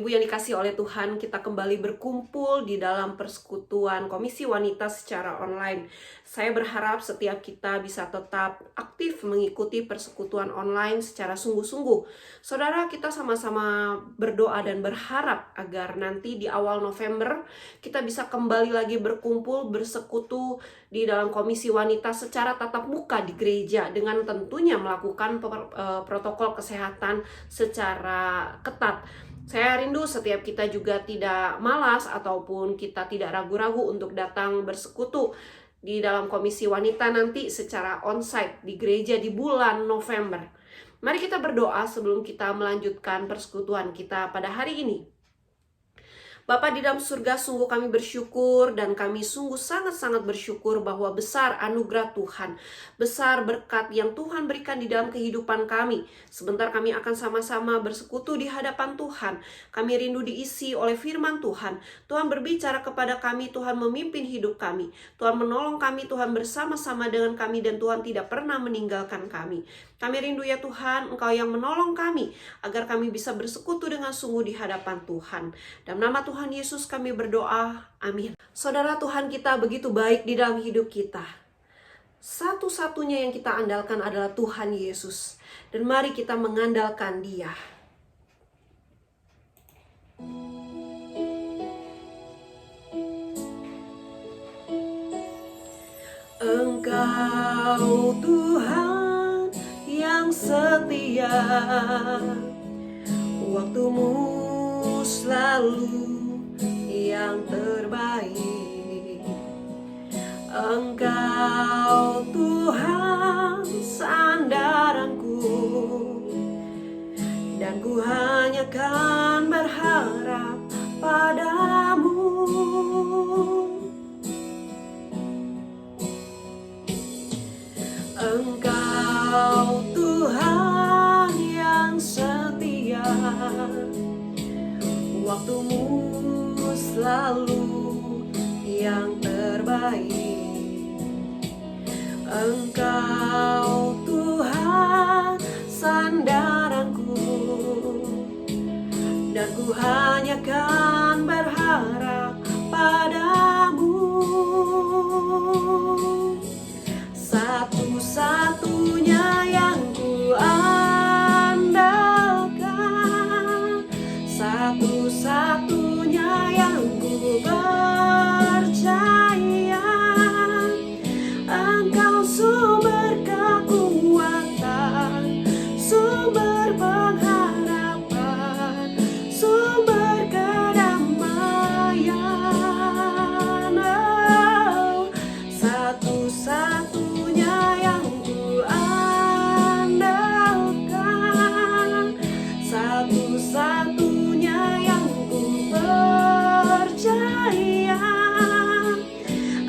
Ibu yang dikasihi oleh Tuhan, kita kembali berkumpul di dalam persekutuan Komisi Wanita secara online. Saya berharap setiap kita bisa tetap aktif mengikuti persekutuan online secara sungguh-sungguh. Saudara, kita sama-sama berdoa dan berharap agar nanti di awal November kita bisa kembali lagi berkumpul, bersekutu di dalam Komisi Wanita secara tatap muka di gereja, dengan tentunya melakukan protokol kesehatan secara ketat. Saya rindu setiap kita juga tidak malas ataupun kita tidak ragu-ragu untuk datang bersekutu di dalam Komisi Wanita nanti secara onsite di gereja di bulan November. Mari kita berdoa sebelum kita melanjutkan persekutuan kita pada hari ini. Bapa di dalam surga, sungguh kami bersyukur dan kami sungguh sangat-sangat bersyukur bahwa besar anugerah Tuhan, besar berkat yang Tuhan berikan di dalam kehidupan kami. Sebentar kami akan sama-sama bersekutu di hadapan Tuhan. Kami rindu diisi oleh firman Tuhan. Tuhan berbicara kepada kami, Tuhan memimpin hidup kami. Tuhan menolong kami, Tuhan bersama-sama dengan kami, dan Tuhan tidak pernah meninggalkan kami. Kami rindu ya Tuhan, Engkau yang menolong kami agar kami bisa bersekutu dengan sungguh di hadapan Tuhan. Dalam nama Tuhan Yesus kami berdoa, amin. Saudara, Tuhan kita begitu baik di dalam hidup kita. Satu-satunya yang kita andalkan adalah Tuhan Yesus. Dan mari kita mengandalkan Dia. Engkau Tuhan yang setia, waktumu selalu yang terbaik. Engkau Tuhan sandaranku, dan ku hanya kan berharap padamu. Engkau Tuhan yang setia, waktumu selalu yang terbaik. Engkau Tuhan sandaranku, dan ku hanya kan berharap padamu. Satu-satunya yang ku andalkan, satu-satunya yang ku percaya. Engkau sumber kekuatan, sumber pengharapan, sumber kedamaian. Oh, satu-satunya yang ku andalkan, satu-satunya yang ku percaya.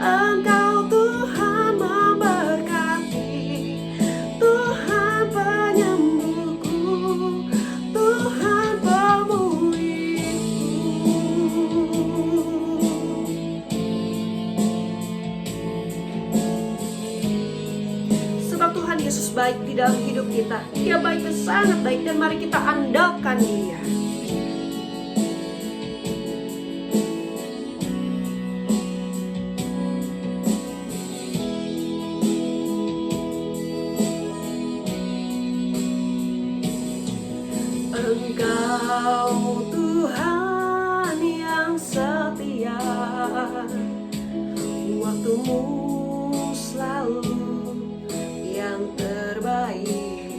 Engkau Tuhan memberkati, Tuhan penyembuhku, Tuhan pemulihku. Sebab Tuhan Yesus baik di dalam hidup kita. Dia baik dan sangat baik, dan mari kita andalkan Dia. Engkau Tuhan yang setia, waktumu selalu yang terbaik.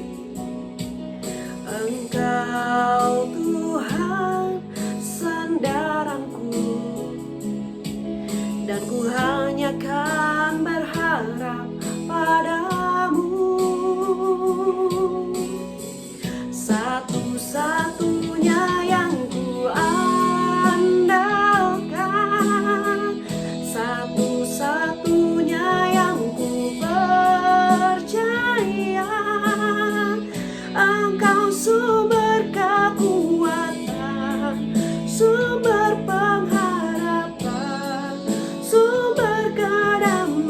Engkau Tuhan sandaranku, dan ku hanya kan berharap padamu. Satu-satunya yang ku andalkan, satu-satunya yang ku percaya. Engkau sumber kekuatan, sumber pengharapan, sumber kedamaian.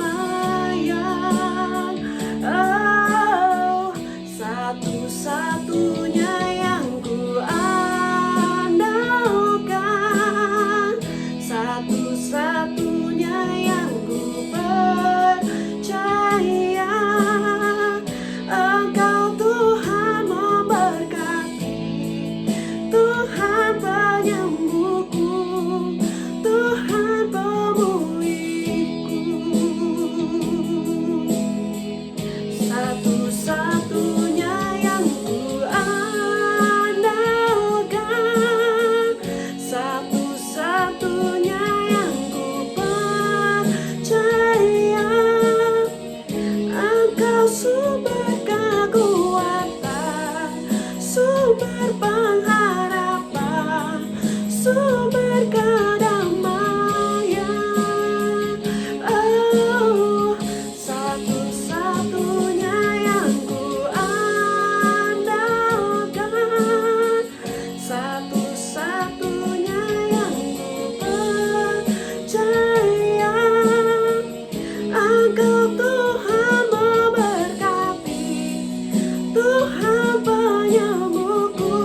Oh, satu-satunya yang ku satu-satunya yang ku percaya. Engkau Tuhan memberkati, Tuhan penyembuhku, Tuhan pemulihku. Satu-satunya yang ku andalkan, satu-satunya yang ku percaya. Engkau sumber kekuatan, sumber pengharapan, sumber kedamaian. Oh, satu-satunya yang ku andalkan, satu-satunya yang ku percaya. Engkau Tuhan memberkati, Tuhan penyembuhku,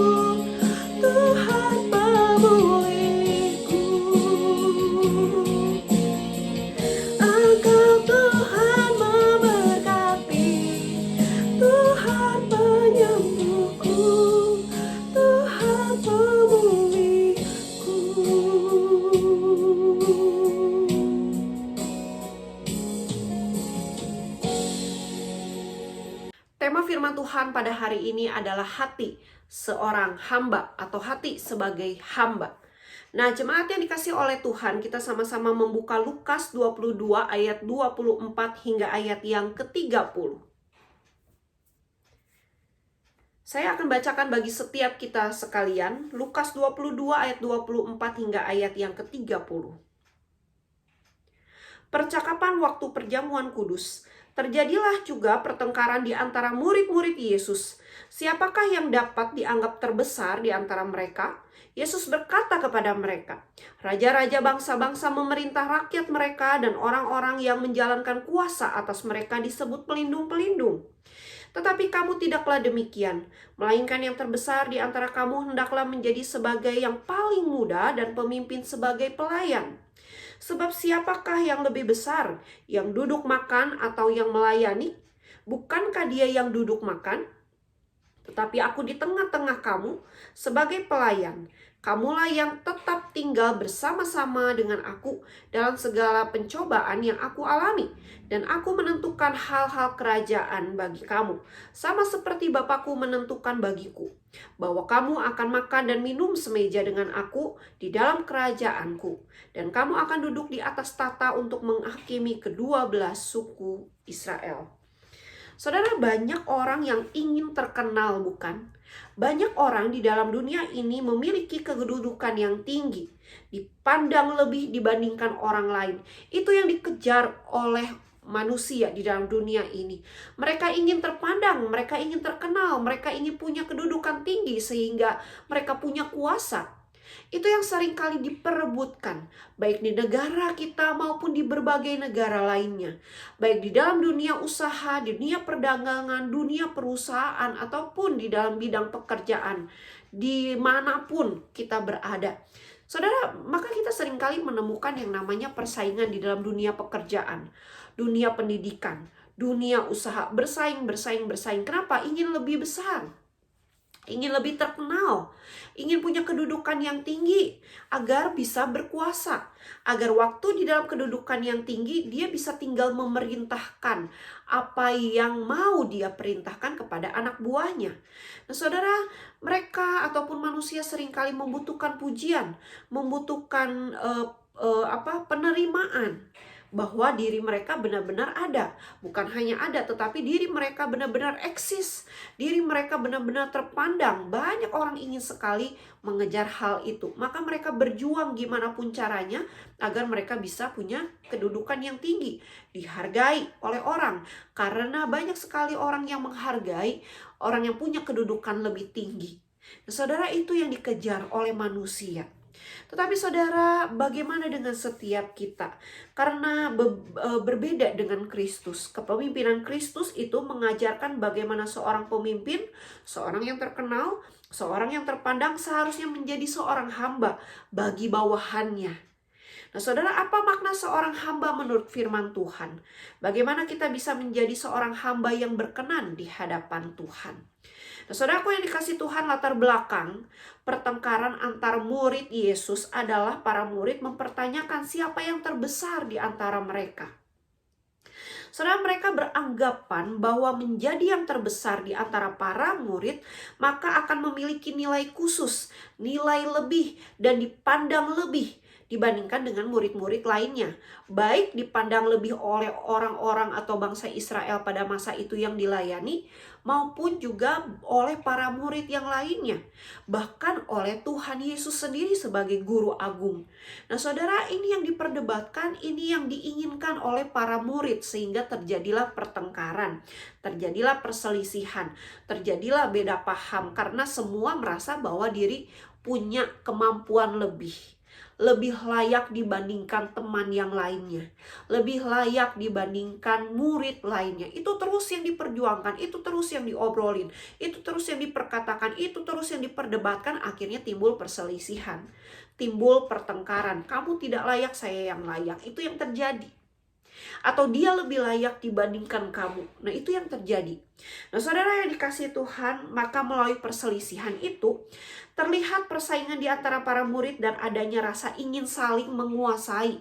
Tuhan pemulihku. Engkau Tuhan memberkati, Tuhan penyembuhku, Tuhan pemulihku. Tema firman Tuhan pada hari ini adalah hati seorang hamba atau hati sebagai hamba. Nah, jemaat yang dikasih oleh Tuhan, kita sama-sama membuka Lukas 22 ayat 24 hingga ayat yang ke-30. Saya akan bacakan bagi setiap kita sekalian, Lukas 22 ayat 24 hingga ayat yang ke-30. Percakapan waktu perjamuan kudus. Terjadilah juga pertengkaran di antara murid-murid Yesus. Siapakah yang dapat dianggap terbesar di antara mereka? Yesus berkata kepada mereka, raja-raja bangsa-bangsa memerintah rakyat mereka, dan orang-orang yang menjalankan kuasa atas mereka disebut pelindung-pelindung. Tetapi kamu tidaklah demikian, melainkan yang terbesar di antara kamu hendaklah menjadi sebagai yang paling muda dan pemimpin sebagai pelayan. Sebab siapakah yang lebih besar, yang duduk makan atau yang melayani? Bukankah dia yang duduk makan? Tetapi aku di tengah-tengah kamu sebagai pelayan. Kamulah yang tetap tinggal bersama-sama dengan aku dalam segala pencobaan yang aku alami. Dan aku menentukan hal-hal kerajaan bagi kamu, sama seperti Bapakku menentukan bagiku, bahwa kamu akan makan dan minum semeja dengan aku di dalam kerajaanku. Dan kamu akan duduk di atas tahta untuk menghakimi ke-12 suku Israel. Saudara, banyak orang yang ingin terkenal, bukan? Banyak orang di dalam dunia ini memiliki kedudukan yang tinggi, dipandang lebih dibandingkan orang lain. Itu yang dikejar oleh manusia di dalam dunia ini. Mereka ingin terpandang, mereka ingin terkenal, mereka ingin punya kedudukan tinggi sehingga mereka punya kuasa. Itu yang seringkali diperebutkan, baik di negara kita maupun di berbagai negara lainnya. Baik di dalam dunia usaha, di dunia perdagangan, dunia perusahaan, ataupun di dalam bidang pekerjaan, dimanapun kita berada. Saudara, maka kita seringkali menemukan yang namanya persaingan di dalam dunia pekerjaan, dunia pendidikan, dunia usaha, bersaing. Kenapa? Ingin lebih besar, ingin lebih terkenal, ingin punya kedudukan yang tinggi agar bisa berkuasa, agar waktu di dalam kedudukan yang tinggi dia bisa tinggal memerintahkan apa yang mau dia perintahkan kepada anak buahnya. Nah, saudara, mereka ataupun manusia seringkali membutuhkan pujian, membutuhkan penerimaan, bahwa diri mereka benar-benar ada. Bukan hanya ada, tetapi diri mereka benar-benar eksis. Diri mereka benar-benar terpandang. Banyak orang ingin sekali mengejar hal itu. Maka mereka berjuang gimana pun caranya agar mereka bisa punya kedudukan yang tinggi, dihargai oleh orang. Karena banyak sekali orang yang menghargai orang yang punya kedudukan lebih tinggi. Nah, saudara, itu yang dikejar oleh manusia. Tetapi saudara, bagaimana dengan setiap kita? Karena berbeda dengan Kristus. Kepemimpinan Kristus itu mengajarkan bagaimana seorang pemimpin, seorang yang terkenal, seorang yang terpandang seharusnya menjadi seorang hamba bagi bawahannya. Nah, saudara, apa makna seorang hamba menurut firman Tuhan? Bagaimana kita bisa menjadi seorang hamba yang berkenan di hadapan Tuhan? Nah, saudaraku yang dikasih Tuhan, latar belakang pertengkaran antar murid Yesus adalah para murid mempertanyakan siapa yang terbesar di antara mereka. Saudara, mereka beranggapan bahwa menjadi yang terbesar di antara para murid, maka akan memiliki nilai khusus, nilai lebih, dan dipandang lebih dibandingkan dengan murid-murid lainnya. Baik dipandang lebih oleh orang-orang atau bangsa Israel pada masa itu yang dilayani, maupun juga oleh para murid yang lainnya. Bahkan oleh Tuhan Yesus sendiri sebagai guru agung. Nah, saudara, ini yang diperdebatkan, ini yang diinginkan oleh para murid, sehingga terjadilah pertengkaran, terjadilah perselisihan, terjadilah beda paham, karena semua merasa bahwa diri punya kemampuan lebih layak dibandingkan teman yang lainnya, lebih layak dibandingkan murid lainnya. Itu terus yang diperjuangkan, itu terus yang diobrolin, itu terus yang diperkatakan, itu terus yang diperdebatkan. Akhirnya timbul perselisihan, timbul pertengkaran. Kamu tidak layak, saya yang layak. Itu yang terjadi. Atau dia lebih layak dibandingkan kamu. Nah, itu yang terjadi. Nah, saudara yang dikasihi Tuhan, maka melalui perselisihan itu terlihat persaingan di antara para murid dan adanya rasa ingin saling menguasai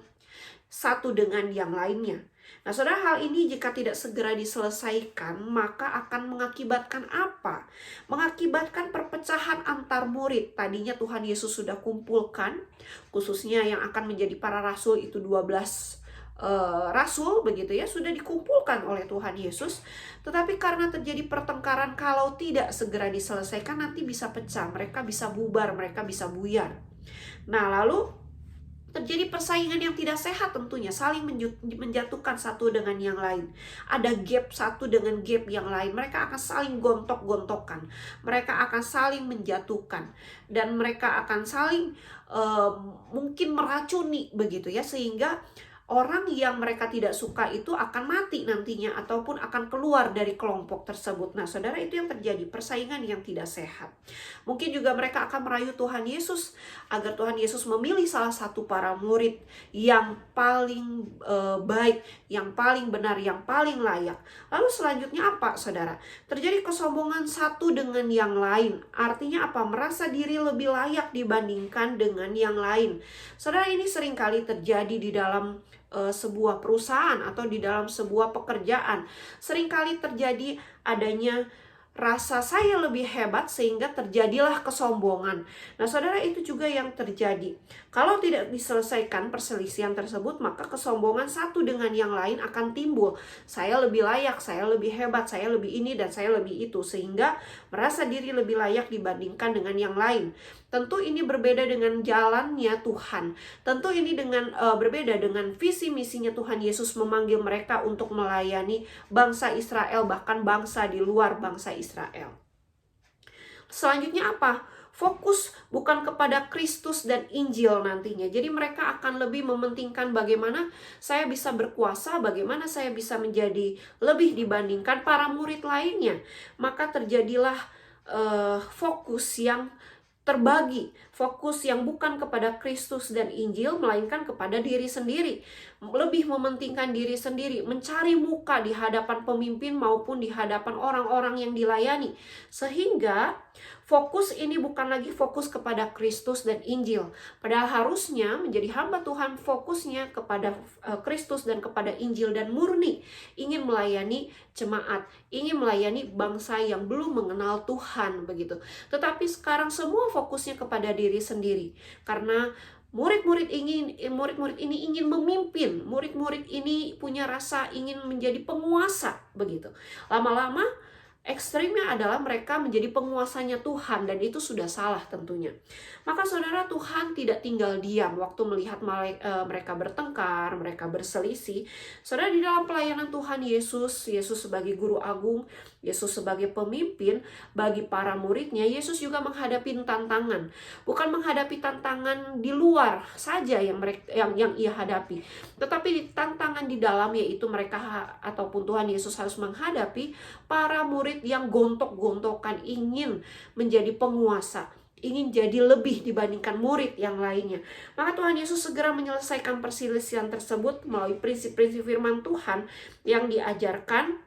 satu dengan yang lainnya. Nah, saudara, hal ini jika tidak segera diselesaikan, maka akan mengakibatkan apa? Mengakibatkan perpecahan antar murid. Tadinya Tuhan Yesus sudah kumpulkan, khususnya yang akan menjadi para rasul itu 12 rasul, begitu ya, sudah dikumpulkan oleh Tuhan Yesus. Tetapi karena terjadi pertengkaran, kalau tidak segera diselesaikan, nanti bisa pecah, mereka bisa bubar, mereka bisa buyar. Nah, lalu terjadi persaingan yang tidak sehat tentunya, saling menjatuhkan satu dengan yang lain. Ada gap satu dengan gap yang lain. Mereka akan saling gontok-gontokan. Mereka akan saling menjatuhkan. Dan mereka akan saling mungkin meracuni, begitu ya, sehingga orang yang mereka tidak suka itu akan mati nantinya, ataupun akan keluar dari kelompok tersebut. Nah, saudara, itu yang terjadi, persaingan yang tidak sehat. Mungkin juga mereka akan merayu Tuhan Yesus agar Tuhan Yesus memilih salah satu para murid yang paling baik, yang paling benar, yang paling layak. Lalu selanjutnya apa, saudara? Terjadi kesombongan satu dengan yang lain. Artinya apa? Merasa diri lebih layak dibandingkan dengan yang lain. Saudara, ini seringkali terjadi di dalam sebuah perusahaan atau di dalam sebuah pekerjaan. Seringkali terjadi adanya rasa saya lebih hebat sehingga terjadilah kesombongan. Nah, saudara, itu juga yang terjadi. Kalau tidak diselesaikan perselisihan tersebut, maka kesombongan satu dengan yang lain akan timbul. Saya lebih layak, saya lebih hebat, saya lebih ini dan saya lebih itu, sehingga merasa diri lebih layak dibandingkan dengan yang lain. Tentu ini berbeda dengan jalannya Tuhan. Tentu ini berbeda dengan visi misinya Tuhan Yesus memanggil mereka untuk melayani bangsa Israel, bahkan bangsa di luar bangsa Israel. Selanjutnya apa? Fokus bukan kepada Kristus dan Injil nantinya. Jadi mereka akan lebih mementingkan bagaimana saya bisa berkuasa, bagaimana saya bisa menjadi lebih dibandingkan para murid lainnya. Maka terjadilah fokus yang terbagi, fokus yang bukan kepada Kristus dan Injil, melainkan kepada diri sendiri. Lebih mementingkan diri sendiri, mencari muka di hadapan pemimpin maupun di hadapan orang-orang yang dilayani. Sehingga fokus ini bukan lagi fokus kepada Kristus dan Injil. Padahal harusnya menjadi hamba Tuhan fokusnya kepada Kristus dan kepada Injil, dan murni ingin melayani jemaat, ingin melayani bangsa yang belum mengenal Tuhan, begitu. Tetapi sekarang semua fokusnya kepada diri sendiri, karena murid-murid ini ingin memimpin, murid-murid ini punya rasa ingin menjadi penguasa, begitu. Lama-lama ekstrimnya adalah mereka menjadi penguasanya Tuhan, dan itu sudah salah tentunya. Maka saudara, Tuhan tidak tinggal diam waktu melihat mereka bertengkar, mereka berselisih. Saudara, di dalam pelayanan Tuhan Yesus sebagai guru agung, Yesus sebagai pemimpin bagi para muridnya, Yesus juga menghadapi tantangan. Bukan menghadapi tantangan di luar saja yang ia hadapi, tetapi tantangan di dalam, yaitu mereka ataupun Tuhan Yesus harus menghadapi para murid yang gontok-gontokan ingin menjadi penguasa, ingin jadi lebih dibandingkan murid yang lainnya. Maka Tuhan Yesus segera menyelesaikan perselisihan tersebut melalui prinsip-prinsip firman Tuhan yang diajarkan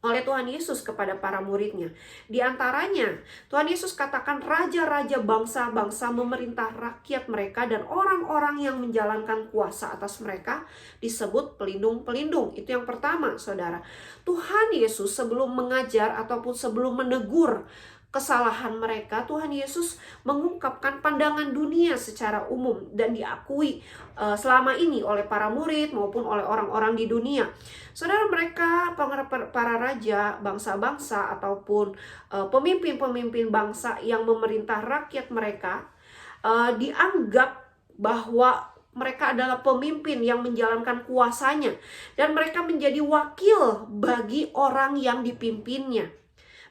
oleh Tuhan Yesus kepada para muridnya. Di antaranya, Tuhan Yesus katakan raja-raja bangsa-bangsa memerintah rakyat mereka dan orang-orang yang menjalankan kuasa atas mereka disebut pelindung-pelindung. Itu yang pertama, saudara. Tuhan Yesus sebelum mengajar ataupun sebelum menegur kesalahan mereka, Tuhan Yesus mengungkapkan pandangan dunia secara umum dan diakui selama ini oleh para murid maupun oleh orang-orang di dunia. Saudara, mereka para raja, bangsa-bangsa ataupun pemimpin-pemimpin bangsa yang memerintah rakyat mereka dianggap bahwa mereka adalah pemimpin yang menjalankan kuasanya dan mereka menjadi wakil bagi orang yang dipimpinnya.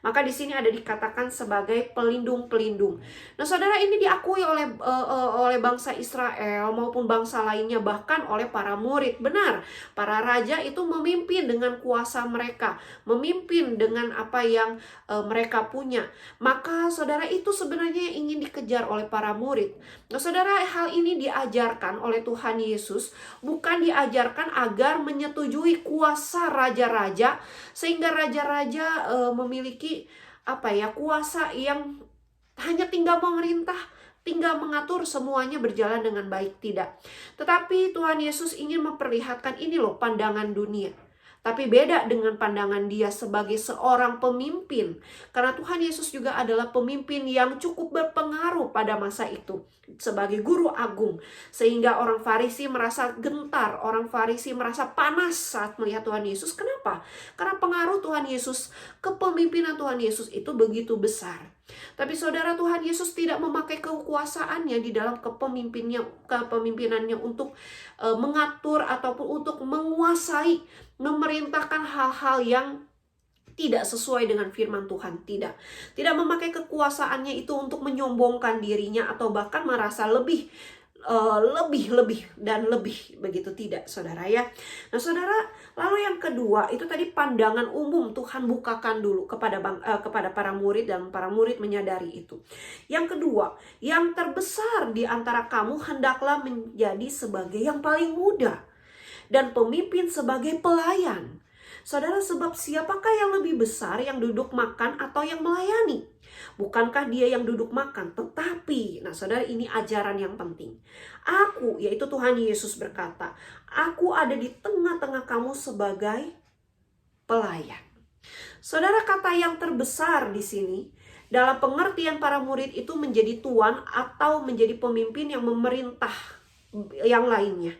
Maka di sini ada dikatakan sebagai pelindung-pelindung. Nah, saudara, ini diakui oleh bangsa Israel maupun bangsa lainnya, bahkan oleh para murid. Benar, para raja itu memimpin dengan kuasa mereka, memimpin dengan apa yang mereka punya. Maka saudara, itu sebenarnya yang ingin dikejar oleh para murid. Nah, saudara, hal ini diajarkan oleh Tuhan Yesus, bukan diajarkan agar menyetujui kuasa raja-raja sehingga raja-raja memiliki kuasa yang hanya tinggal memerintah, tinggal mengatur semuanya berjalan dengan baik. Tidak. Tetapi Tuhan Yesus ingin memperlihatkan ini loh pandangan dunia. Tapi beda dengan pandangan dia sebagai seorang pemimpin. Karena Tuhan Yesus juga adalah pemimpin yang cukup berpengaruh pada masa itu. Sebagai guru agung. Sehingga orang Farisi merasa gentar. Orang Farisi merasa panas saat melihat Tuhan Yesus. Kenapa? Karena pengaruh Tuhan Yesus, kepemimpinan Tuhan Yesus itu begitu besar. Tapi saudara, Tuhan Yesus tidak memakai kekuasaannya di dalam kepemimpinannya untuk mengatur ataupun untuk menguasai, memerintahkan hal-hal yang tidak sesuai dengan firman Tuhan. Tidak memakai kekuasaannya itu untuk menyombongkan dirinya atau bahkan merasa lebih dan lebih, begitu tidak, saudara ya. Nah, saudara, lalu yang kedua itu tadi pandangan umum Tuhan bukakan dulu kepada para murid dan para murid menyadari itu. Yang kedua, yang terbesar di antara kamu hendaklah menjadi sebagai yang paling muda dan pemimpin sebagai pelayan. Saudara, sebab siapakah yang lebih besar, yang duduk makan atau yang melayani? Bukankah dia yang duduk makan? Tetapi, nah saudara, ini ajaran yang penting. Aku, yaitu Tuhan Yesus berkata, aku ada di tengah-tengah kamu sebagai pelayan. Saudara, kata yang terbesar di sini, dalam pengertian para murid itu menjadi tuan atau menjadi pemimpin yang memerintah yang lainnya.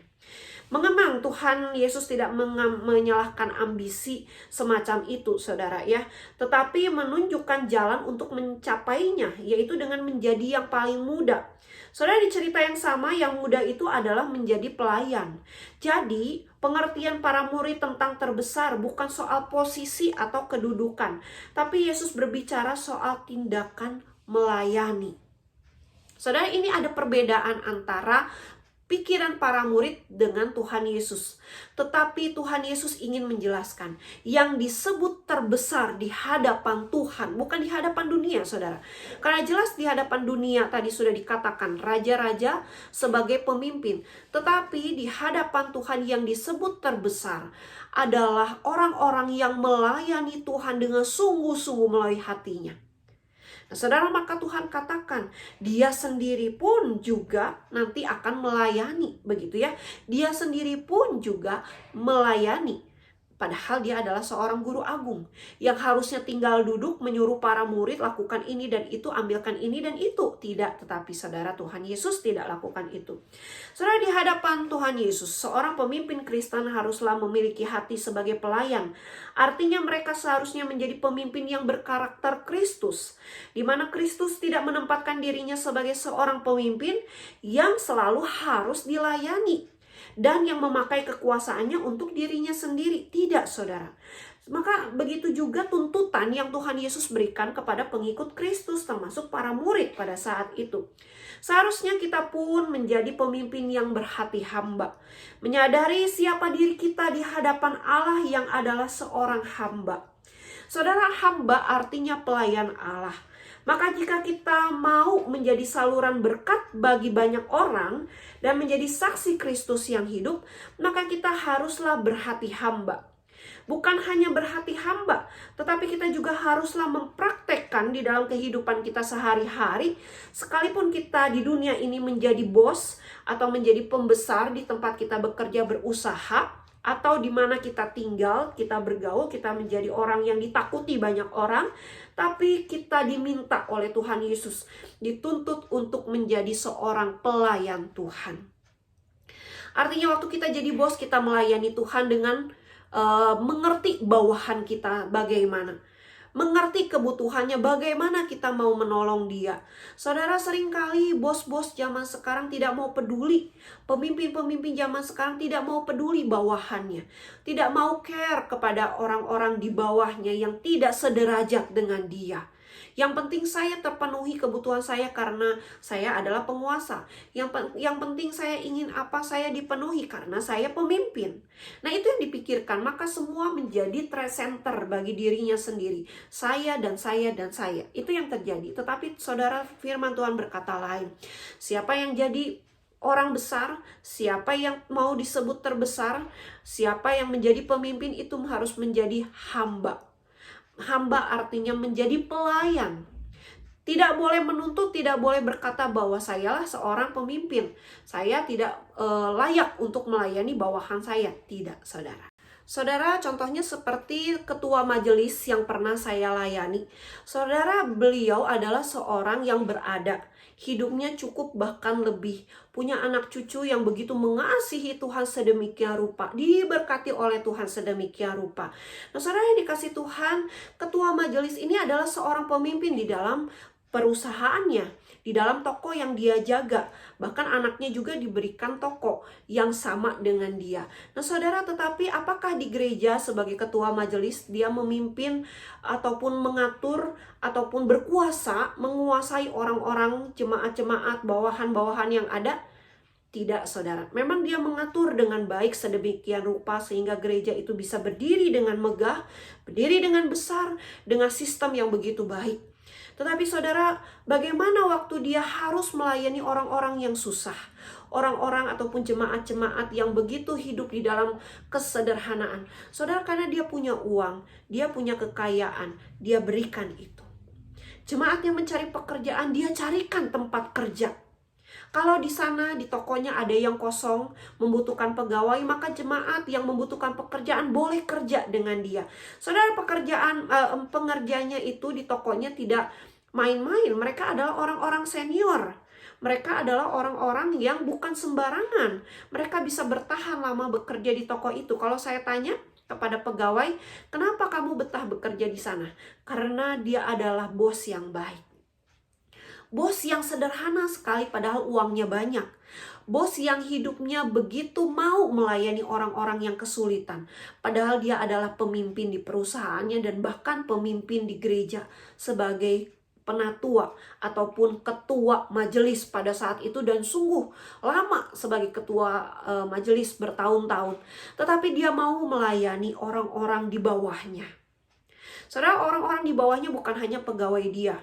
Memang Tuhan Yesus tidak menyalahkan ambisi semacam itu, saudara ya. Tetapi menunjukkan jalan untuk mencapainya, yaitu dengan menjadi yang paling muda. Saudara, di cerita yang sama, yang muda itu adalah menjadi pelayan. Jadi, pengertian para murid tentang terbesar bukan soal posisi atau kedudukan. Tapi Yesus berbicara soal tindakan melayani. Saudara, ini ada perbedaan antara pikiran para murid dengan Tuhan Yesus. Tetapi Tuhan Yesus ingin menjelaskan yang disebut terbesar di hadapan Tuhan, bukan di hadapan dunia, saudara. Karena jelas di hadapan dunia tadi sudah dikatakan raja-raja sebagai pemimpin. Tetapi di hadapan Tuhan yang disebut terbesar adalah orang-orang yang melayani Tuhan dengan sungguh-sungguh melalui hatinya. Nah, saudara, maka Tuhan katakan dia sendiri pun juga nanti akan melayani, begitu ya. Dia sendiri pun juga melayani. Padahal dia adalah seorang guru agung yang harusnya tinggal duduk menyuruh para murid lakukan ini dan itu, ambilkan ini dan itu. Tidak, tetapi saudara, Tuhan Yesus tidak lakukan itu. Saudara, di hadapan Tuhan Yesus, seorang pemimpin Kristen haruslah memiliki hati sebagai pelayan. Artinya mereka seharusnya menjadi pemimpin yang berkarakter Kristus, di mana Kristus tidak menempatkan dirinya sebagai seorang pemimpin yang selalu harus dilayani dan yang memakai kekuasaannya untuk dirinya sendiri. Tidak, saudara. Maka begitu juga tuntutan yang Tuhan Yesus berikan kepada pengikut Kristus, termasuk para murid pada saat itu. Seharusnya kita pun menjadi pemimpin yang berhati hamba, menyadari siapa diri kita di hadapan Allah yang adalah seorang hamba. Saudara, hamba artinya pelayan Allah. Maka jika kita mau menjadi saluran berkat bagi banyak orang dan menjadi saksi Kristus yang hidup, maka kita haruslah berhati hamba. Bukan hanya berhati hamba, tetapi kita juga haruslah mempraktekkan di dalam kehidupan kita sehari-hari. Sekalipun kita di dunia ini menjadi bos atau menjadi pembesar di tempat kita bekerja berusaha, atau di mana kita tinggal, kita bergaul, kita menjadi orang yang ditakuti banyak orang, tapi kita diminta oleh Tuhan Yesus, dituntut untuk menjadi seorang pelayan Tuhan. Artinya waktu kita jadi bos, kita melayani Tuhan dengan mengerti bawahan kita bagaimana, mengerti kebutuhannya, bagaimana kita mau menolong dia. Saudara, seringkali bos-bos zaman sekarang tidak mau peduli, pemimpin-pemimpin zaman sekarang tidak mau peduli bawahannya, tidak mau care kepada orang-orang di bawahnya yang tidak sederajat dengan dia. Yang penting saya terpenuhi kebutuhan saya karena saya adalah penguasa. Yang penting saya ingin apa, saya dipenuhi karena saya pemimpin. Nah, itu yang dipikirkan, maka semua menjadi center bagi dirinya sendiri. Saya dan saya dan saya. Itu yang terjadi. Tetapi saudara, firman Tuhan berkata lain. Siapa yang jadi orang besar, siapa yang mau disebut terbesar, siapa yang menjadi pemimpin itu harus menjadi hamba. Hamba artinya menjadi pelayan. Tidak boleh menuntut, tidak boleh berkata bahwa sayalah seorang pemimpin. Saya tidak layak untuk melayani bawahan saya. Tidak, saudara. Saudara, contohnya seperti ketua majelis yang pernah saya layani. Saudara, beliau adalah seorang yang berada. Hidupnya cukup bahkan lebih. Punya anak cucu yang begitu mengasihi Tuhan sedemikian rupa. Diberkati oleh Tuhan sedemikian rupa. Nah, saudara yang dikasih Tuhan, ketua majelis ini adalah seorang pemimpin di dalam perusahaannya, di dalam toko yang dia jaga. Bahkan anaknya juga diberikan toko yang sama dengan dia. Nah, saudara, tetapi apakah di gereja sebagai ketua majelis dia memimpin ataupun mengatur ataupun berkuasa menguasai orang-orang, jemaat-jemaat, bawahan-bawahan yang ada? Tidak, saudara. Memang dia mengatur dengan baik sedemikian rupa sehingga gereja itu bisa berdiri dengan megah, berdiri dengan besar, dengan sistem yang begitu baik. Tetapi saudara, bagaimana waktu dia harus melayani orang-orang yang susah? Orang-orang ataupun jemaat-jemaat yang begitu hidup di dalam kesederhanaan. Saudara, karena dia punya uang, dia punya kekayaan, dia berikan itu. Jemaat yang mencari pekerjaan, dia carikan tempat kerja. Kalau di sana, di tokonya ada yang kosong, membutuhkan pegawai, maka jemaat yang membutuhkan pekerjaan boleh kerja dengan dia. Saudara, pengerjanya itu di tokonya tidak main-main. Mereka adalah orang-orang senior. Mereka adalah orang-orang yang bukan sembarangan. Mereka bisa bertahan lama bekerja di toko itu. Kalau saya tanya kepada pegawai, kenapa kamu betah bekerja di sana? Karena dia adalah bos yang baik. Bos yang sederhana sekali padahal uangnya banyak. Bos yang hidupnya begitu mau melayani orang-orang yang kesulitan. Padahal dia adalah pemimpin di perusahaannya dan bahkan pemimpin di gereja sebagai penatua ataupun ketua majelis pada saat itu, dan sungguh lama sebagai ketua majelis bertahun-tahun. Tetapi dia mau melayani orang-orang di bawahnya. Saudara, orang-orang di bawahnya bukan hanya pegawai dia,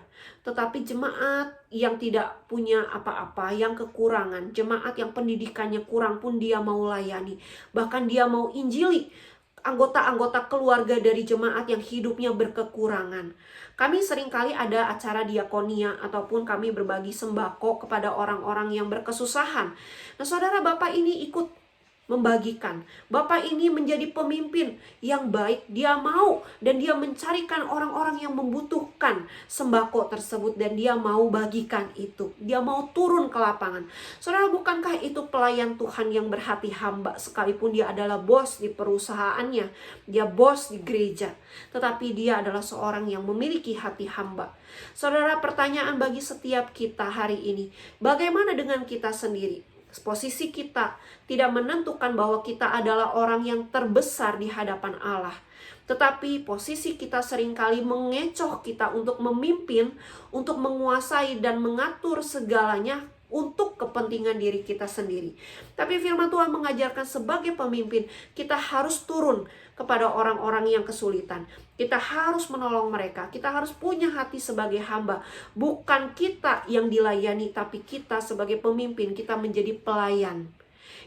tetapi jemaat yang tidak punya apa-apa, yang kekurangan, jemaat yang pendidikannya kurang pun dia mau layani. Bahkan dia mau injili anggota-anggota keluarga dari jemaat yang hidupnya berkekurangan. Kami seringkali ada acara diakonia ataupun kami berbagi sembako kepada orang-orang yang berkesusahan. Nah, saudara, Bapak ini ikut membagikan. Bapak ini menjadi pemimpin yang baik. Dia mau dan dia mencarikan orang-orang yang membutuhkan sembako tersebut dan dia mau bagikan itu. Dia mau turun ke lapangan. Saudara, bukankah itu pelayan Tuhan yang berhati hamba sekalipun dia adalah bos di perusahaannya, dia bos di gereja, tetapi dia adalah seorang yang memiliki hati hamba. Saudara, pertanyaan bagi setiap kita hari ini, bagaimana dengan kita sendiri? Posisi kita tidak menentukan bahwa kita adalah orang yang terbesar di hadapan Allah. Tetapi posisi kita seringkali mengecoh kita untuk memimpin, untuk menguasai dan mengatur segalanya untuk kepentingan diri kita sendiri. Tapi firman Tuhan mengajarkan sebagai pemimpin, kita harus turun kepada orang-orang yang kesulitan. Kita harus menolong mereka. Kita harus punya hati sebagai hamba. Bukan kita yang dilayani, tapi kita sebagai pemimpin, kita menjadi pelayan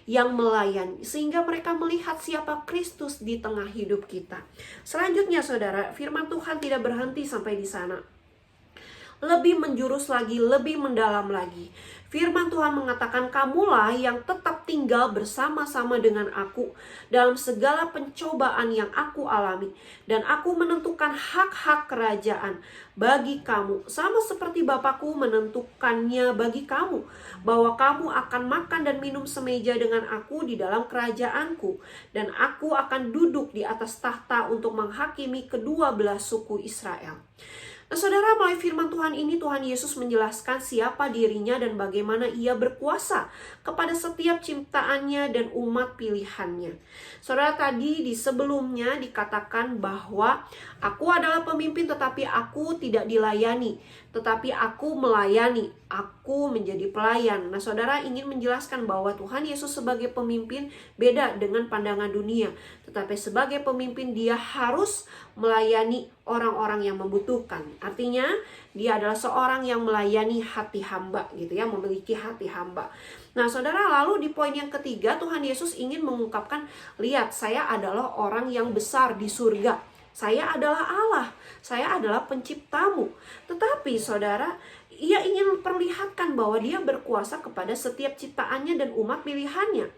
yang melayani, sehingga mereka melihat siapa Kristus di tengah hidup kita. Selanjutnya saudara, firman Tuhan tidak berhenti sampai di sana. Lebih menjurus lagi, lebih mendalam lagi. Firman Tuhan mengatakan, kamulah yang tetap tinggal bersama-sama dengan aku dalam segala pencobaan yang aku alami. Dan aku menentukan hak-hak kerajaan bagi kamu, sama seperti Bapakku menentukannya bagi kamu, bahwa kamu akan makan dan minum semeja dengan aku di dalam kerajaanku. Dan aku akan duduk di atas tahta untuk menghakimi kedua belah suku Israel. Nah saudara, melalui firman Tuhan ini Tuhan Yesus menjelaskan siapa dirinya dan bagaimana ia berkuasa kepada setiap ciptaannya dan umat pilihannya. Saudara, tadi di sebelumnya dikatakan bahwa aku adalah pemimpin tetapi aku tidak dilayani, tetapi aku melayani, aku menjadi pelayan. Nah saudara, ingin menjelaskan bahwa Tuhan Yesus sebagai pemimpin beda dengan pandangan dunia. Tetapi sebagai pemimpin dia harus melayani orang-orang yang membutuhkan. Artinya dia adalah seorang yang melayani hati hamba gitu ya, memiliki hati hamba. Nah saudara, lalu di poin yang ketiga Tuhan Yesus ingin mengungkapkan, lihat saya adalah orang yang besar di surga. Saya adalah Allah, saya adalah penciptamu. Tetapi saudara, ia ingin memperlihatkan bahwa dia berkuasa kepada setiap ciptaannya dan umat pilihannya.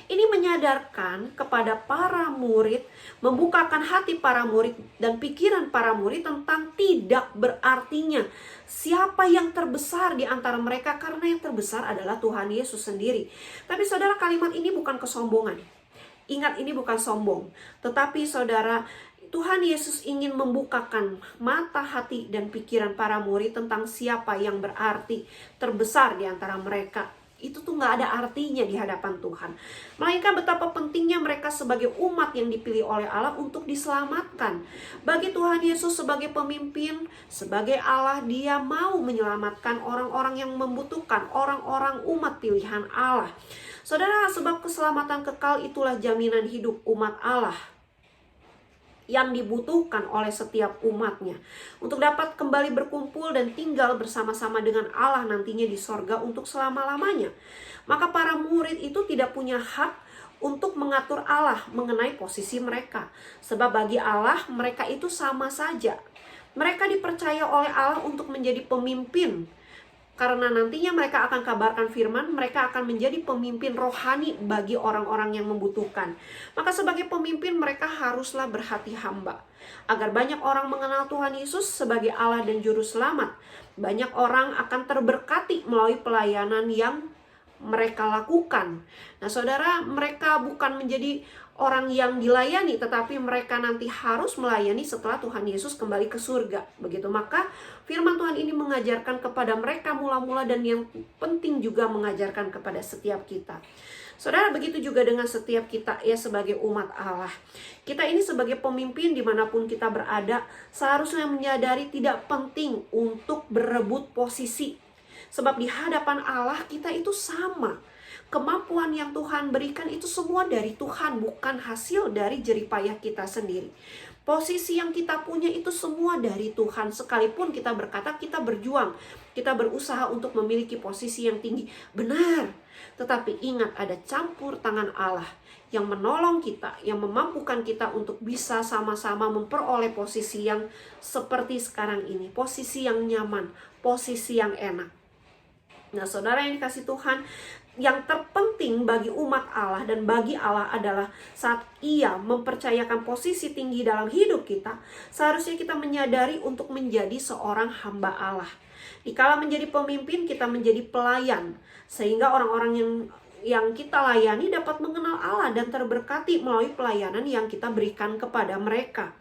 Ini menyadarkan kepada para murid, membukakan hati para murid dan pikiran para murid tentang tidak berartinya siapa yang terbesar di antara mereka, karena yang terbesar adalah Tuhan Yesus sendiri. Tapi saudara, kalimat ini bukan kesombongan. Ingat, ini bukan sombong. Tetapi saudara, Tuhan Yesus ingin membukakan mata hati dan pikiran para murid tentang siapa yang berarti terbesar di antara mereka. Itu tuh gak ada artinya di hadapan Tuhan, melainkan betapa pentingnya mereka sebagai umat yang dipilih oleh Allah untuk diselamatkan. Bagi Tuhan Yesus sebagai pemimpin, sebagai Allah, dia mau menyelamatkan orang-orang yang membutuhkan, orang-orang umat pilihan Allah. Saudara, sebab keselamatan kekal itulah jaminan hidup umat Allah yang dibutuhkan oleh setiap umatnya untuk dapat kembali berkumpul dan tinggal bersama-sama dengan Allah nantinya di sorga untuk selama-lamanya. Maka para murid itu tidak punya hak untuk mengatur Allah mengenai posisi mereka, sebab bagi Allah mereka itu sama saja. Mereka dipercaya oleh Allah untuk menjadi pemimpin, karena nantinya mereka akan kabarkan firman, mereka akan menjadi pemimpin rohani bagi orang-orang yang membutuhkan. Maka sebagai pemimpin mereka haruslah berhati hamba, agar banyak orang mengenal Tuhan Yesus sebagai Allah dan Juru Selamat. Banyak orang akan terberkati melalui pelayanan yang mereka lakukan. Nah saudara, mereka bukan menjadi orang yang dilayani, tetapi mereka nanti harus melayani setelah Tuhan Yesus kembali ke surga. Begitu, maka firman Tuhan ini mengajarkan kepada mereka mula-mula, dan yang penting juga mengajarkan kepada setiap kita. Saudara, begitu juga dengan setiap kita ya sebagai umat Allah. Kita ini sebagai pemimpin dimanapun kita berada, seharusnya menyadari tidak penting untuk berebut posisi. Sebab di hadapan Allah kita itu sama. Kemampuan yang Tuhan berikan itu semua dari Tuhan, bukan hasil dari jeripayah kita sendiri. Posisi yang kita punya itu semua dari Tuhan. Sekalipun kita berkata kita berjuang, kita berusaha untuk memiliki posisi yang tinggi, benar. Tetapi ingat, ada campur tangan Allah yang menolong kita, yang memampukan kita untuk bisa sama-sama memperoleh posisi yang seperti sekarang ini. Posisi yang nyaman, posisi yang enak. Nah saudara yang dikasih Tuhan, yang terpenting bagi umat Allah dan bagi Allah adalah saat ia mempercayakan posisi tinggi dalam hidup kita, seharusnya kita menyadari untuk menjadi seorang hamba Allah. Dikala menjadi pemimpin, kita menjadi pelayan, sehingga orang-orang yang kita layani dapat mengenal Allah dan terberkati melalui pelayanan yang kita berikan kepada mereka.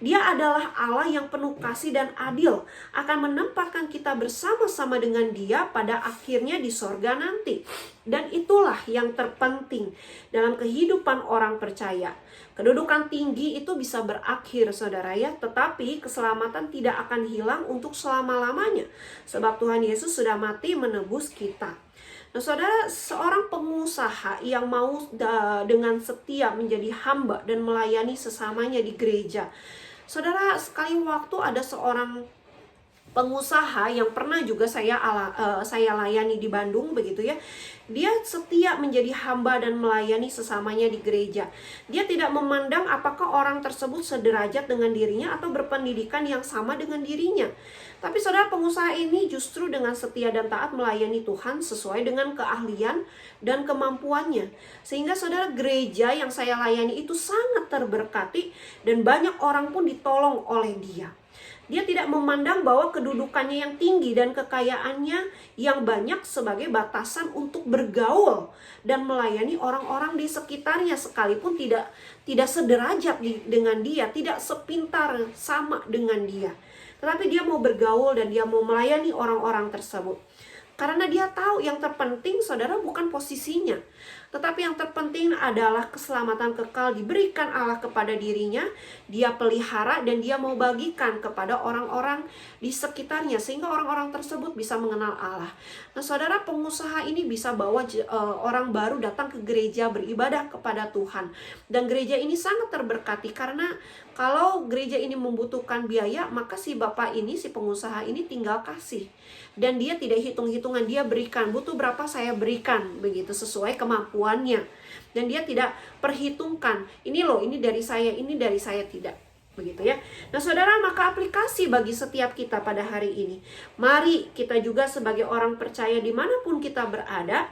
Dia adalah Allah yang penuh kasih dan adil, akan menempatkan kita bersama-sama dengan Dia pada akhirnya di sorga nanti. Dan itulah yang terpenting dalam kehidupan orang percaya. Kedudukan tinggi itu bisa berakhir, saudara ya, tetapi keselamatan tidak akan hilang untuk selama-lamanya, sebab Tuhan Yesus sudah mati menebus kita. Nah, saudara, seorang pengusaha yang mau dengan setia menjadi hamba dan melayani sesamanya di gereja. Saudara, sekali waktu ada seorang pengusaha yang pernah juga saya layani di Bandung begitu ya. Dia setia menjadi hamba dan melayani sesamanya di gereja. Dia tidak memandang apakah orang tersebut sederajat dengan dirinya atau berpendidikan yang sama dengan dirinya. Tapi saudara, pengusaha ini justru dengan setia dan taat melayani Tuhan sesuai dengan keahlian dan kemampuannya. Sehingga saudara, gereja yang saya layani itu sangat terberkati dan banyak orang pun ditolong oleh dia. Dia tidak memandang bahwa kedudukannya yang tinggi dan kekayaannya yang banyak sebagai batasan untuk bergaul dan melayani orang-orang di sekitarnya, sekalipun tidak sederajat dengan dia, tidak sepintar sama dengan dia. Tetapi dia mau bergaul dan dia mau melayani orang-orang tersebut. Karena dia tahu yang terpenting, saudara, bukan posisinya, tetapi yang terpenting adalah keselamatan kekal diberikan Allah kepada dirinya. Dia pelihara dan dia mau bagikan kepada orang-orang di sekitarnya, sehingga orang-orang tersebut bisa mengenal Allah. Nah, saudara, pengusaha ini bisa bawa orang baru datang ke gereja beribadah kepada Tuhan. Dan gereja ini sangat terberkati karena kalau gereja ini membutuhkan biaya, maka si bapak ini, si pengusaha ini tinggal kasih. Dan dia tidak hitung-hitungan, dia berikan, butuh berapa saya berikan, begitu, sesuai kemampuannya. Dan dia tidak perhitungkan, ini loh, ini dari saya, tidak. Begitu ya. Nah saudara, maka aplikasi bagi setiap kita pada hari ini. Mari kita juga sebagai orang percaya dimanapun kita berada,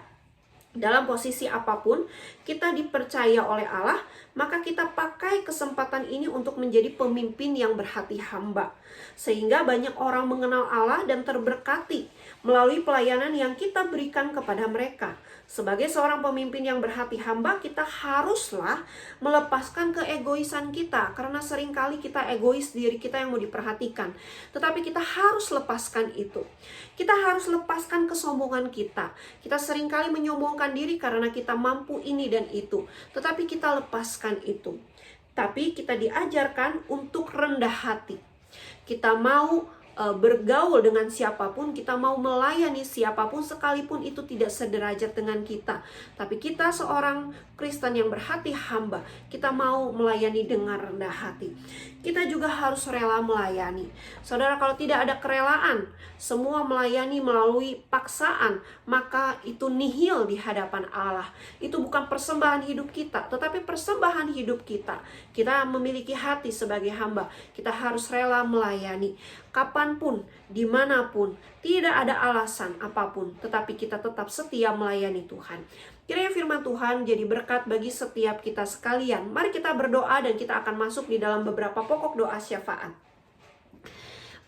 dalam posisi apapun, kita dipercaya oleh Allah, maka kita pakai kesempatan ini untuk menjadi pemimpin yang berhati hamba. Sehingga banyak orang mengenal Allah dan terberkati melalui pelayanan yang kita berikan kepada mereka. Sebagai seorang pemimpin yang berhati hamba, kita haruslah melepaskan keegoisan kita. Karena seringkali kita egois, diri kita yang mau diperhatikan. Tetapi kita harus lepaskan itu. Kita harus lepaskan kesombongan kita. Kita seringkali menyombongkan diri karena kita mampu ini dan itu. Tetapi kita lepaskan itu. Tapi kita diajarkan untuk rendah hati. Kita mau bergaul dengan siapapun, kita mau melayani siapapun sekalipun itu tidak sederajat dengan kita. Tapi kita seorang Kristen yang berhati hamba, kita mau melayani dengan rendah hati. Kita juga harus rela melayani. Saudara, kalau tidak ada kerelaan, semua melayani melalui paksaan, maka itu nihil di hadapan Allah. Itu bukan persembahan hidup kita, tetapi persembahan hidup kita. Kita memiliki hati sebagai hamba, kita harus rela melayani. Kapanpun, dimanapun, tidak ada alasan apapun, tetapi kita tetap setia melayani Tuhan. Kiranya firman Tuhan jadi berkat bagi setiap kita sekalian. Mari kita berdoa dan kita akan masuk di dalam beberapa pokok doa syafaat.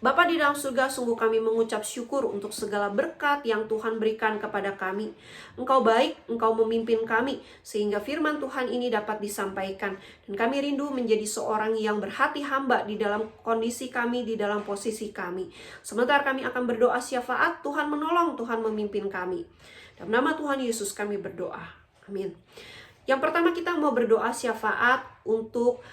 Bapa di dalam surga, sungguh kami mengucap syukur untuk segala berkat yang Tuhan berikan kepada kami. Engkau baik, Engkau memimpin kami, sehingga firman Tuhan ini dapat disampaikan. Dan kami rindu menjadi seorang yang berhati hamba di dalam kondisi kami, di dalam posisi kami. Sementara kami akan berdoa syafaat, Tuhan menolong, Tuhan memimpin kami. Dalam nama Tuhan Yesus kami berdoa. Amin. Yang pertama, kita mau berdoa syafaat untuk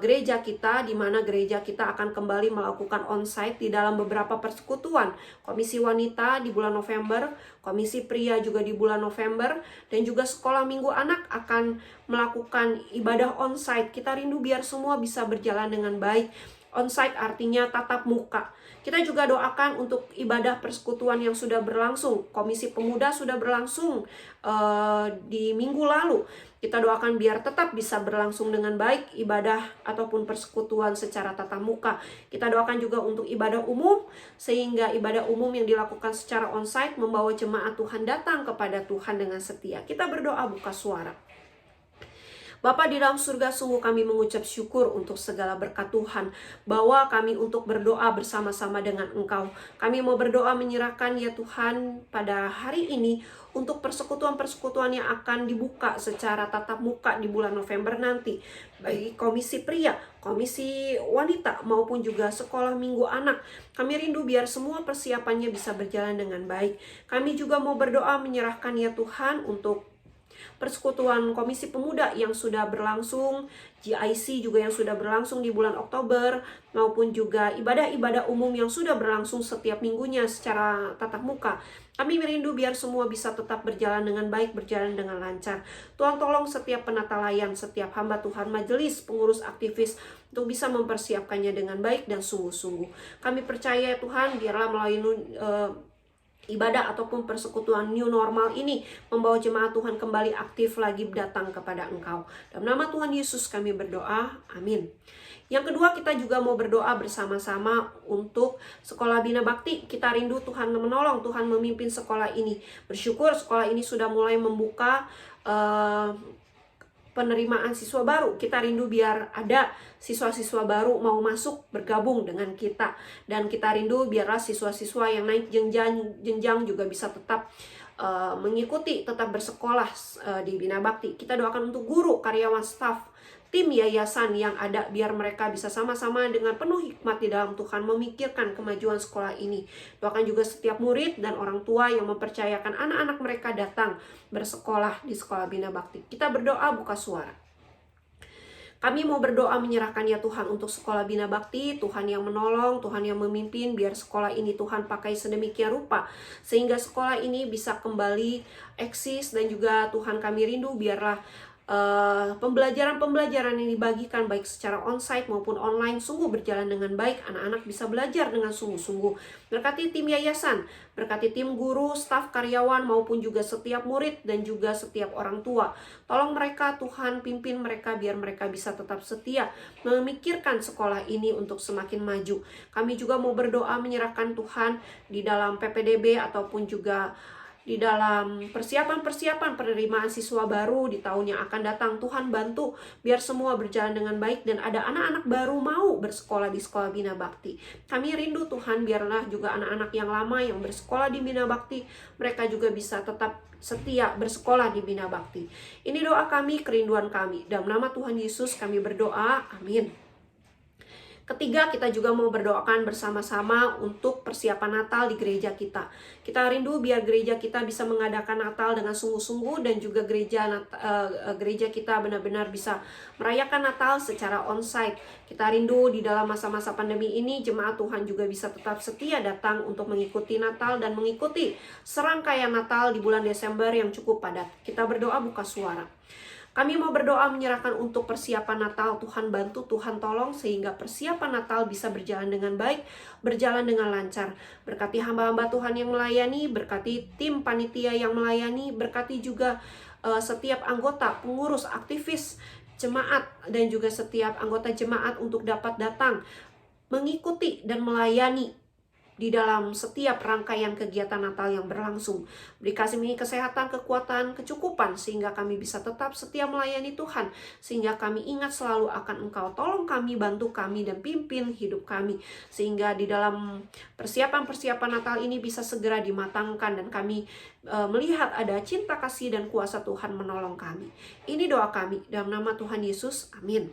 gereja kita, di mana gereja kita akan kembali melakukan onsite di dalam beberapa persekutuan. Komisi wanita di bulan November, komisi pria juga di bulan November, dan juga sekolah minggu anak akan melakukan ibadah onsite. Kita rindu biar semua bisa berjalan dengan baik. Onsite artinya tatap muka. Kita juga doakan untuk ibadah persekutuan yang sudah berlangsung. Komisi pemuda sudah berlangsung di minggu lalu. Kita doakan biar tetap bisa berlangsung dengan baik ibadah ataupun persekutuan secara tatap muka. Kita doakan juga untuk ibadah umum, sehingga ibadah umum yang dilakukan secara onsite membawa jemaat Tuhan datang kepada Tuhan dengan setia. Kita berdoa buka suara. Bapa di dalam surga, sungguh kami mengucap syukur untuk segala berkat Tuhan. Bawa kami untuk berdoa bersama-sama dengan Engkau. Kami mau berdoa menyerahkan ya Tuhan pada hari ini untuk persekutuan-persekutuan yang akan dibuka secara tatap muka di bulan November nanti. Baik komisi pria, komisi wanita, maupun juga sekolah minggu anak. Kami rindu biar semua persiapannya bisa berjalan dengan baik. Kami juga mau berdoa menyerahkan ya Tuhan untuk persekutuan komisi pemuda yang sudah berlangsung, GIC juga yang sudah berlangsung di bulan Oktober, maupun juga ibadah-ibadah umum yang sudah berlangsung setiap minggunya secara tatap muka. Kami merindu biar semua bisa tetap berjalan dengan baik, berjalan dengan lancar. Tuhan tolong setiap penata layan, setiap hamba Tuhan, majelis, pengurus aktivis, untuk bisa mempersiapkannya dengan baik dan sungguh-sungguh. Kami percaya Tuhan, biarlah melalui ibadah ataupun persekutuan new normal ini membawa jemaat Tuhan kembali aktif lagi datang kepada Engkau. Dalam nama Tuhan Yesus kami berdoa, amin. Yang kedua, kita juga mau berdoa bersama-sama untuk sekolah Bina Bakti. Kita rindu Tuhan menolong, Tuhan memimpin sekolah ini. Bersyukur sekolah ini sudah mulai membuka penerimaan siswa baru. Kita rindu biar ada siswa-siswa baru mau masuk bergabung dengan kita, dan kita rindu biarlah siswa-siswa yang naik jenjang juga bisa tetap mengikuti, tetap bersekolah di Bina Bakti. Kita doakan untuk guru, karyawan, staf, tim yayasan yang ada, biar mereka bisa sama-sama dengan penuh hikmat di dalam Tuhan memikirkan kemajuan sekolah ini. Doakan juga setiap murid dan orang tua yang mempercayakan anak-anak mereka datang bersekolah di sekolah Bina Bakti. Kita berdoa buka suara. Kami mau berdoa menyerahkan ya Tuhan untuk sekolah Bina Bakti, Tuhan yang menolong, Tuhan yang memimpin, biar sekolah ini Tuhan pakai sedemikian rupa, sehingga sekolah ini bisa kembali eksis, dan juga Tuhan kami rindu biarlah pembelajaran yang dibagikan baik secara onsite maupun online sungguh berjalan dengan baik. Anak-anak bisa belajar dengan sungguh-sungguh. Berkati tim yayasan, berkati tim guru, staf, karyawan, maupun juga setiap murid dan juga setiap orang tua. Tolong mereka Tuhan, pimpin mereka biar mereka bisa tetap setia memikirkan sekolah ini untuk semakin maju. Kami juga mau berdoa menyerahkan Tuhan di dalam PPDB ataupun juga di dalam persiapan penerimaan siswa baru di tahun yang akan datang. Tuhan bantu biar semua berjalan dengan baik dan ada anak-anak baru mau bersekolah di sekolah Bina Bakti. Kami rindu Tuhan, biarlah juga anak-anak yang lama yang bersekolah di Bina Bakti, mereka juga bisa tetap setia bersekolah di Bina Bakti. Ini doa kami, kerinduan kami. Dalam nama Tuhan Yesus kami berdoa, amin. Ketiga, kita juga mau berdoakan bersama-sama untuk persiapan Natal di gereja kita. Kita rindu biar gereja kita bisa mengadakan Natal dengan sungguh-sungguh, dan juga gereja kita benar-benar bisa merayakan Natal secara onsite. Kita rindu di dalam masa-masa pandemi ini jemaat Tuhan juga bisa tetap setia datang untuk mengikuti Natal dan mengikuti serangkaian Natal di bulan Desember yang cukup padat. Kita berdoa buka suara. Kami mau berdoa menyerahkan untuk persiapan Natal. Tuhan bantu, Tuhan tolong sehingga persiapan Natal bisa berjalan dengan baik, berjalan dengan lancar. Berkati hamba-hamba Tuhan yang melayani, berkati tim panitia yang melayani, berkati juga setiap anggota, pengurus, aktivis, jemaat, dan juga setiap anggota jemaat untuk dapat datang mengikuti dan melayani di dalam setiap rangkaian kegiatan Natal yang berlangsung. Beri kami kesehatan, kekuatan, kecukupan, sehingga kami bisa tetap setia melayani Tuhan, sehingga kami ingat selalu akan Engkau. Tolong kami, bantu kami, dan pimpin hidup kami, sehingga di dalam persiapan Natal ini bisa segera dimatangkan, dan kami melihat ada cinta kasih dan kuasa Tuhan menolong kami. Ini doa kami, dalam nama Tuhan Yesus, amin.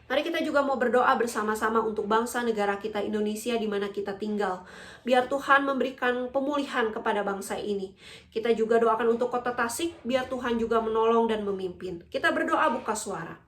Mari kita juga mau berdoa bersama-sama untuk bangsa negara kita Indonesia di mana kita tinggal. Biar Tuhan memberikan pemulihan kepada bangsa ini. Kita juga doakan untuk kota Tasik, biar Tuhan juga menolong dan memimpin. Kita berdoa buka suara.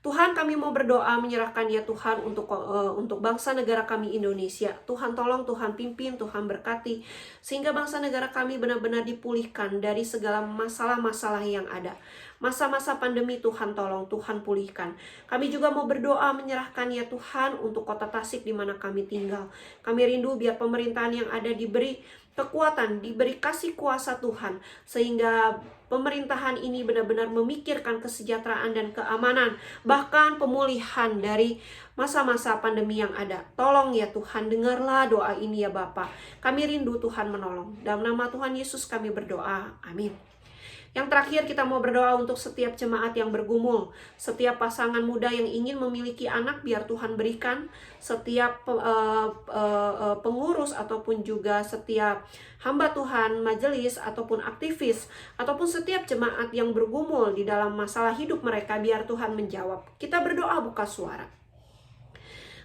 Tuhan, kami mau berdoa menyerahkan ya Tuhan untuk bangsa negara kami Indonesia. Tuhan tolong, Tuhan pimpin, Tuhan berkati, sehingga bangsa negara kami benar-benar dipulihkan dari segala masalah-masalah yang ada. Masa-masa pandemi Tuhan tolong, Tuhan pulihkan. Kami juga mau berdoa menyerahkan ya Tuhan untuk kota Tasik di mana kami tinggal. Kami rindu biar pemerintahan yang ada diberi kekuatan, diberi kasih kuasa Tuhan, sehingga pemerintahan ini benar-benar memikirkan kesejahteraan dan keamanan, bahkan pemulihan dari masa-masa pandemi yang ada. Tolong ya Tuhan, dengarlah doa ini ya Bapa. Kami rindu Tuhan menolong. Dalam nama Tuhan Yesus kami berdoa, amin. Yang terakhir, kita mau berdoa untuk setiap jemaat yang bergumul, setiap pasangan muda yang ingin memiliki anak, biar Tuhan berikan, setiap pengurus ataupun juga setiap hamba Tuhan, majelis ataupun aktivis, ataupun setiap jemaat yang bergumul di dalam masalah hidup mereka, biar Tuhan menjawab. Kita berdoa buka suara.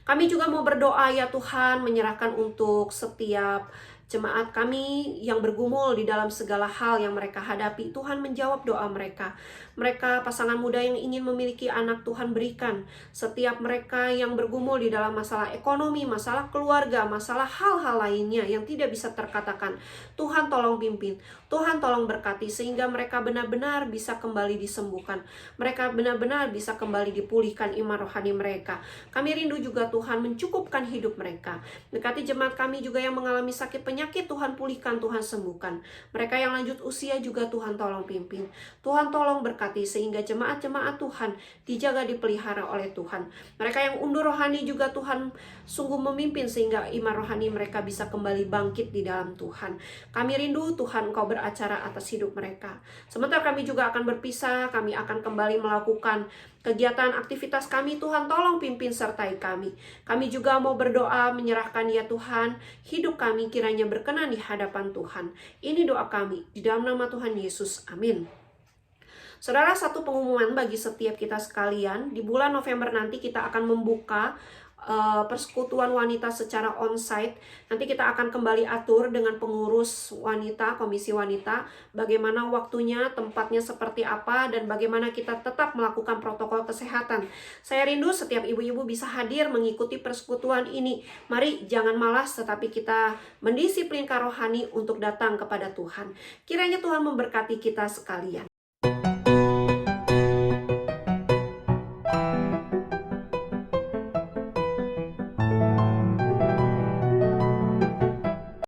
Kami juga mau berdoa ya Tuhan, menyerahkan untuk setiap jemaat kami yang bergumul di dalam segala hal yang mereka hadapi. Tuhan menjawab doa mereka. Mereka pasangan muda yang ingin memiliki anak, Tuhan berikan. Setiap mereka yang bergumul di dalam masalah ekonomi, masalah keluarga, masalah hal-hal lainnya yang tidak bisa terkatakan, Tuhan tolong pimpin, Tuhan tolong berkati, sehingga mereka benar-benar bisa kembali disembuhkan. Mereka benar-benar bisa kembali dipulihkan iman rohani mereka. Kami rindu juga Tuhan mencukupkan hidup mereka. Dekati jemaat kami juga yang mengalami sakit penyakit, Tuhan pulihkan, Tuhan sembuhkan. Mereka yang lanjut usia juga Tuhan tolong pimpin. Tuhan tolong berkati, sehingga jemaat-jemaat Tuhan dijaga, dipelihara oleh Tuhan. Mereka yang undur rohani juga Tuhan sungguh memimpin, sehingga iman rohani mereka bisa kembali bangkit di dalam Tuhan. Kami rindu Tuhan Engkau beracara atas hidup mereka. Sementara kami juga akan berpisah, kami akan kembali melakukan kegiatan aktivitas kami. Tuhan tolong pimpin sertai kami. Kami juga mau berdoa menyerahkan ya Tuhan, hidup kami kiranya berkenan di hadapan Tuhan. Ini doa kami di dalam nama Tuhan Yesus. Amin. Saudara, satu pengumuman bagi setiap kita sekalian, di bulan November nanti kita akan membuka persekutuan wanita secara onsite. Nanti kita akan kembali atur dengan pengurus wanita, komisi wanita, bagaimana waktunya, tempatnya seperti apa, dan bagaimana kita tetap melakukan protokol kesehatan. Saya rindu setiap ibu-ibu bisa hadir mengikuti persekutuan ini. Mari jangan malas, tetapi kita mendisiplinkan rohani untuk datang kepada Tuhan. Kiranya Tuhan memberkati kita sekalian.